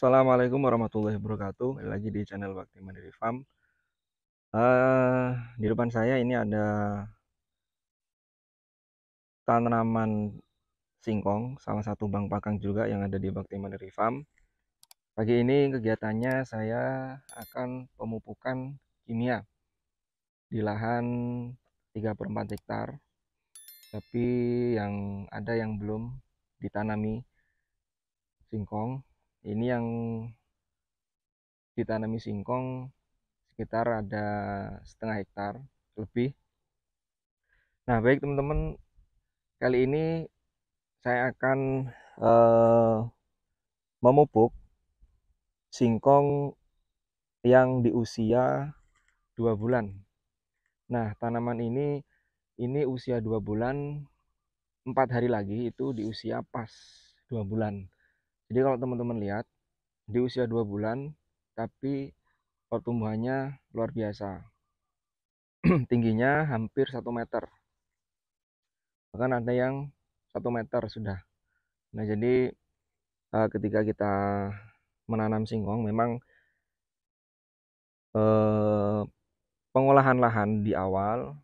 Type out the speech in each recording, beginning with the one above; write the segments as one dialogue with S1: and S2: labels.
S1: Assalamualaikum warahmatullahi wabarakatuh. Kembali lagi di channel Bakti Mandiri Farm. Di depan saya ini ada tanaman singkong, salah satu bank pakang juga yang ada di Bakti Mandiri Farm. Pagi ini kegiatannya saya akan pemupukan kimia di lahan 3/4 hektar, tapi yang ada yang belum ditanami singkong. Ini yang ditanami singkong sekitar ada setengah hektar lebih. Nah, baik teman-teman, kali ini saya akan eh, memupuk singkong yang di usia 2 bulan. Nah, tanaman ini usia 2 bulan, 4 hari lagi itu di usia pas 2 bulan. Jadi kalau teman-teman lihat, di usia 2 bulan, tapi pertumbuhannya luar biasa. Tingginya hampir 1 meter. Bahkan ada yang 1 meter sudah. Nah, jadi ketika kita menanam singkong, memang eh, pengolahan lahan di awal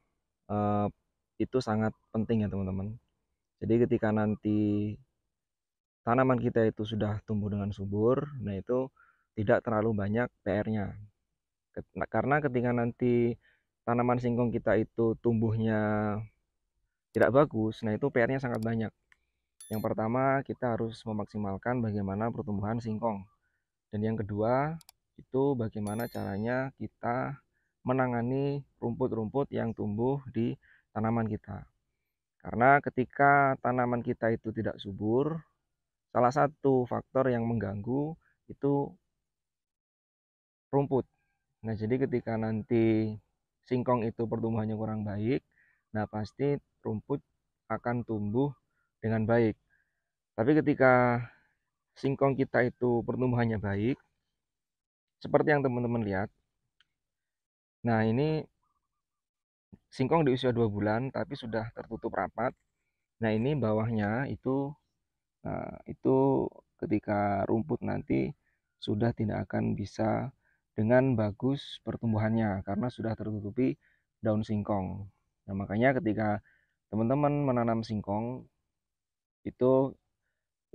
S1: eh, itu sangat penting ya teman-teman. Jadi ketika nanti tanaman kita itu sudah tumbuh dengan subur, nah itu tidak terlalu banyak PR-nya. Karena ketika nanti tanaman singkong kita itu tumbuhnya tidak bagus, nah itu PR-nya sangat banyak. Yang pertama, kita harus memaksimalkan bagaimana pertumbuhan singkong. Dan yang kedua, itu bagaimana caranya kita menangani rumput-rumput yang tumbuh di tanaman kita. Karena ketika tanaman kita itu tidak subur, salah satu faktor yang mengganggu itu rumput. Nah, jadi ketika nanti singkong itu pertumbuhannya kurang baik, nah pasti rumput akan tumbuh dengan baik. Tapi ketika singkong kita itu pertumbuhannya baik, seperti yang teman-teman lihat, nah ini singkong di usia 2 bulan tapi sudah tertutup rapat. Nah, ini bawahnya itu ketika rumput nanti sudah tidak akan bisa dengan bagus pertumbuhannya karena sudah tertutupi daun singkong. Nah, makanya ketika teman-teman menanam singkong itu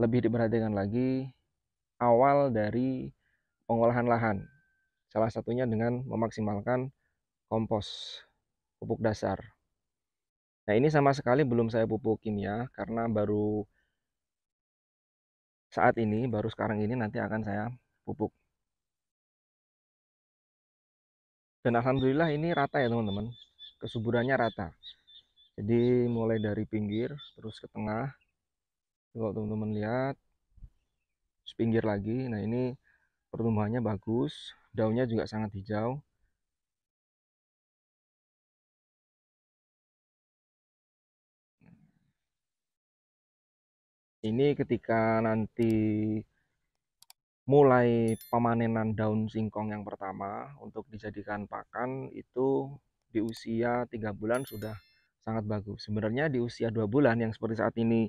S1: lebih diperhatikan lagi awal dari pengolahan lahan. Salah satunya dengan memaksimalkan kompos, pupuk dasar. Nah, ini sama sekali belum saya pupuk kimia karena baru sekarang ini nanti akan saya pupuk. Dan alhamdulillah ini rata ya teman-teman, kesuburannya rata. Jadi mulai dari pinggir terus ke tengah, kalau teman-teman lihat pinggir lagi, nah ini pertumbuhannya bagus, daunnya juga sangat hijau. Ini ketika nanti mulai pemanenan daun singkong yang pertama untuk dijadikan pakan itu di usia 3 bulan sudah sangat bagus. Sebenarnya di usia 2 bulan yang seperti saat ini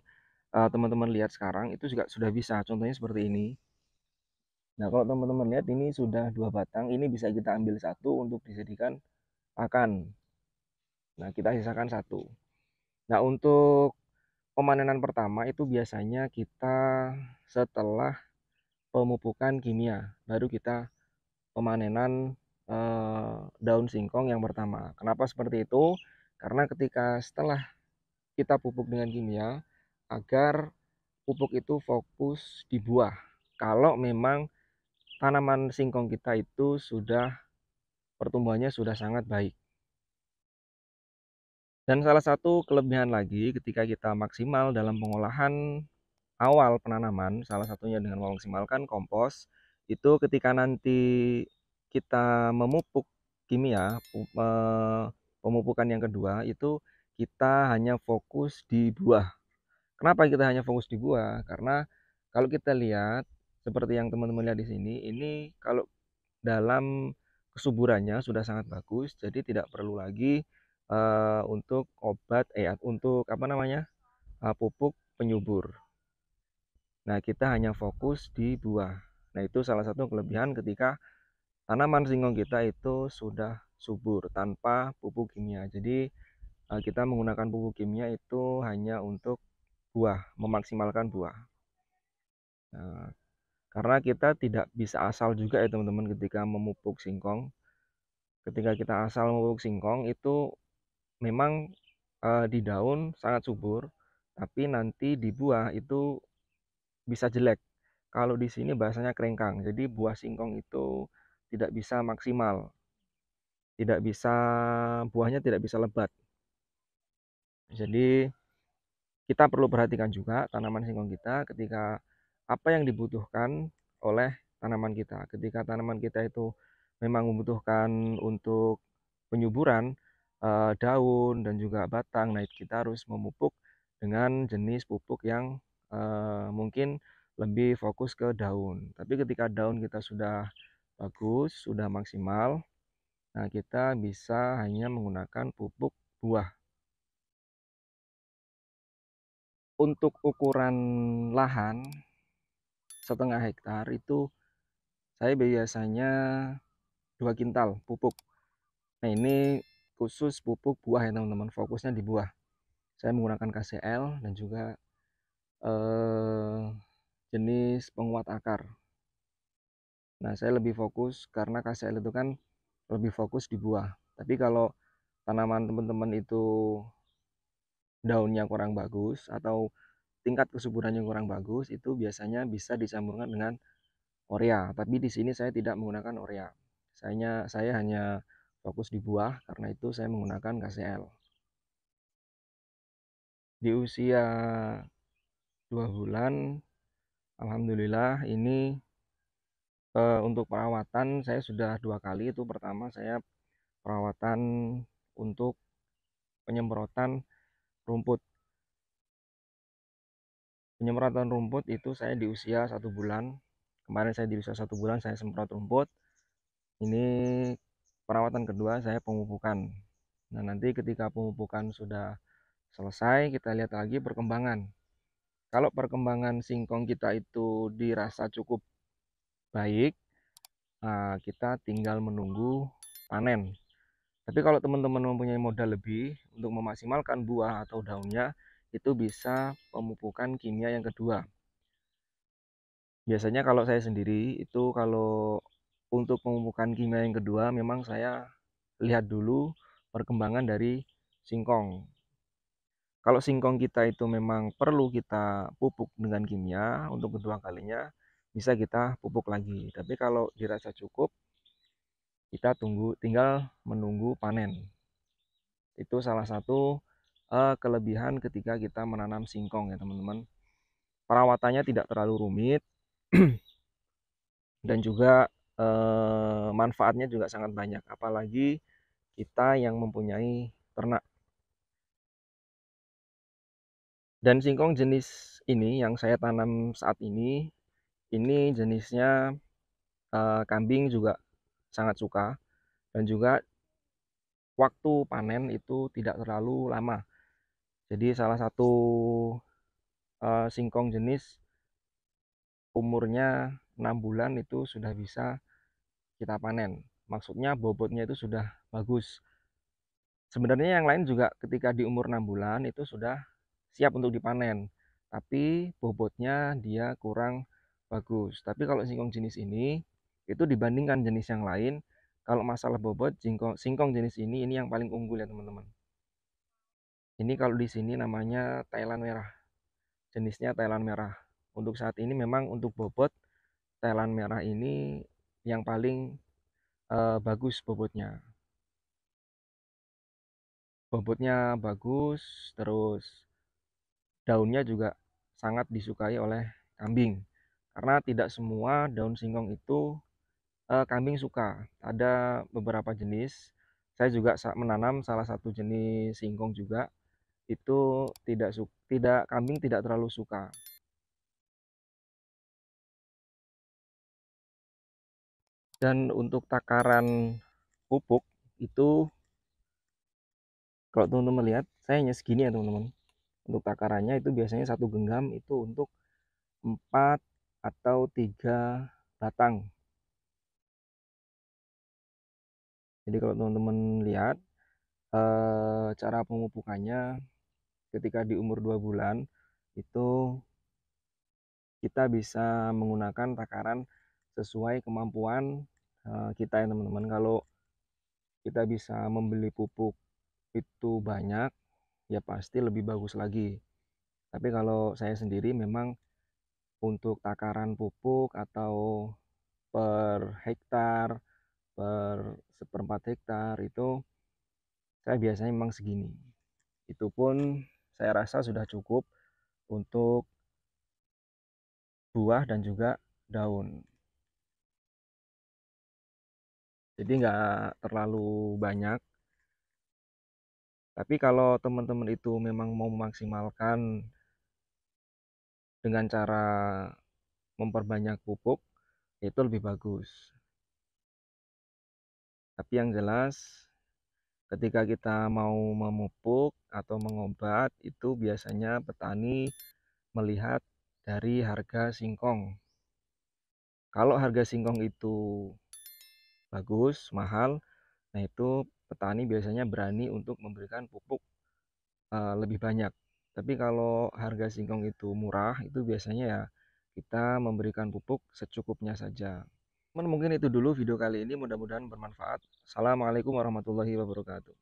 S1: teman-teman lihat sekarang itu juga sudah bisa. Contohnya seperti ini. Nah, kalau teman-teman lihat ini sudah 2 batang, ini bisa kita ambil satu untuk dijadikan pakan. Nah, kita sisakan satu. Nah, untuk pemanenan pertama itu biasanya kita setelah pemupukan kimia, baru kita pemanenan daun singkong yang pertama. Kenapa seperti itu? Karena ketika setelah kita pupuk dengan kimia, agar pupuk itu fokus di buah. Kalau memang tanaman singkong kita itu sudah pertumbuhannya sudah sangat baik. Dan salah satu kelebihan lagi ketika kita maksimal dalam pengolahan awal penanaman, salah satunya dengan memaksimalkan kompos, itu ketika nanti kita memupuk kimia, pemupukan yang kedua itu kita hanya fokus di buah. Kenapa kita hanya fokus di buah? Karena kalau kita lihat seperti yang teman-teman lihat di sini, ini kalau dalam kesuburannya sudah sangat bagus, jadi tidak perlu lagi untuk untuk apa namanya pupuk penyubur. Nah, kita hanya fokus di buah. Nah, itu salah satu kelebihan ketika tanaman singkong kita itu sudah subur tanpa pupuk kimia. Jadi kita menggunakan pupuk kimia itu hanya untuk buah, memaksimalkan buah. Nah, karena kita tidak bisa asal juga ya teman-teman ketika memupuk singkong. Ketika kita asal memupuk singkong itu memang di daun sangat subur, tapi nanti di buah itu bisa jelek. Kalau di sini bahasanya krengkang. Jadi buah singkong itu tidak bisa maksimal, tidak bisa buahnya tidak bisa lebat. Jadi kita perlu perhatikan juga tanaman singkong kita ketika apa yang dibutuhkan oleh tanaman kita. Ketika tanaman kita itu memang membutuhkan untuk penyuburan daun dan juga batang, nah kita harus memupuk dengan jenis pupuk yang mungkin lebih fokus ke daun. Tapi ketika daun kita sudah bagus, sudah maksimal, nah kita bisa hanya menggunakan pupuk buah. Untuk ukuran lahan setengah hektar itu saya biasanya 2 kintal pupuk. Nah, ini khusus pupuk buah ya teman-teman, fokusnya di buah. Saya menggunakan KCL dan juga jenis penguat akar. Nah, saya lebih fokus karena KCL itu kan lebih fokus di buah. Tapi kalau tanaman teman-teman itu daunnya kurang bagus atau tingkat kesuburannya kurang bagus, itu biasanya bisa dicampurkan dengan urea. Tapi di sini saya tidak menggunakan urea. Saya hanya fokus di buah, karena itu saya menggunakan KCL. Di usia 2 bulan, alhamdulillah ini untuk perawatan saya sudah 2 kali. Itu pertama saya perawatan untuk penyemprotan rumput. Penyemprotan rumput itu saya di usia 1 bulan. Kemarin saya di usia 1 bulan saya semprot rumput. Ini perawatan kedua saya pemupukan. Nah, nanti ketika pemupukan sudah selesai, kita lihat lagi perkembangan. Kalau perkembangan singkong kita itu dirasa cukup baik, nah kita tinggal menunggu panen. Tapi kalau teman-teman mempunyai modal lebih untuk memaksimalkan buah atau daunnya, itu bisa pemupukan kimia yang kedua. Biasanya kalau saya sendiri itu kalau untuk pemupukan kimia yang kedua memang saya lihat dulu perkembangan dari singkong. Kalau singkong kita itu memang perlu kita pupuk dengan kimia untuk kedua kalinya, bisa kita pupuk lagi. Tapi kalau dirasa cukup, kita tinggal menunggu panen. Itu salah satu kelebihan ketika kita menanam singkong ya teman-teman. Perawatannya tidak terlalu rumit dan juga manfaatnya juga sangat banyak. Apalagi kita yang mempunyai ternak. Dan singkong jenis ini yang saya tanam saat ini jenisnya kambing juga sangat suka, dan juga waktu panen itu tidak terlalu lama. Jadi salah satu singkong jenis umurnya 6 bulan itu sudah bisa kita panen. Maksudnya bobotnya itu sudah bagus. Sebenarnya yang lain juga ketika di umur 6 bulan itu sudah siap untuk dipanen, tapi bobotnya dia kurang bagus. Tapi kalau singkong jenis ini itu dibandingkan jenis yang lain, kalau masalah bobot singkong jenis ini yang paling unggul ya teman-teman. Ini kalau di sini namanya Thailand merah, jenisnya Thailand merah. Untuk saat ini memang untuk bobot Thailand merah ini yang paling bagus bobotnya. Bobotnya bagus, terus daunnya juga sangat disukai oleh kambing. Karena tidak semua daun singkong itu kambing suka. Ada beberapa jenis. Saya juga menanam salah satu jenis singkong juga. Itu tidak kambing tidak terlalu suka. Dan untuk takaran pupuk itu kalau teman-teman lihat, saya hanya segini ya teman-teman. Untuk takarannya itu biasanya 1 genggam itu untuk 4 atau 3 batang. Jadi kalau teman-teman lihat cara pemupukannya ketika di umur 2 bulan itu kita bisa menggunakan takaran sesuai kemampuan kita ya teman-teman. Kalau kita bisa membeli pupuk itu banyak, ya pasti lebih bagus lagi. Tapi kalau saya sendiri memang untuk takaran pupuk atau per hektar, per seperempat hektar itu saya biasanya memang segini. Itu pun saya rasa sudah cukup untuk buah dan juga daun. Jadi nggak terlalu banyak. Tapi kalau teman-teman itu memang mau memaksimalkan dengan cara memperbanyak pupuk, itu lebih bagus. Tapi yang jelas, ketika kita mau memupuk atau mengobat, itu biasanya petani melihat dari harga singkong. Kalau harga singkong itu bagus, mahal, nah itu petani biasanya berani untuk memberikan pupuk lebih banyak. Tapi kalau harga singkong itu murah, itu biasanya ya kita memberikan pupuk secukupnya saja. Mungkin itu dulu video kali ini, mudah-mudahan bermanfaat. Assalamualaikum warahmatullahi wabarakatuh.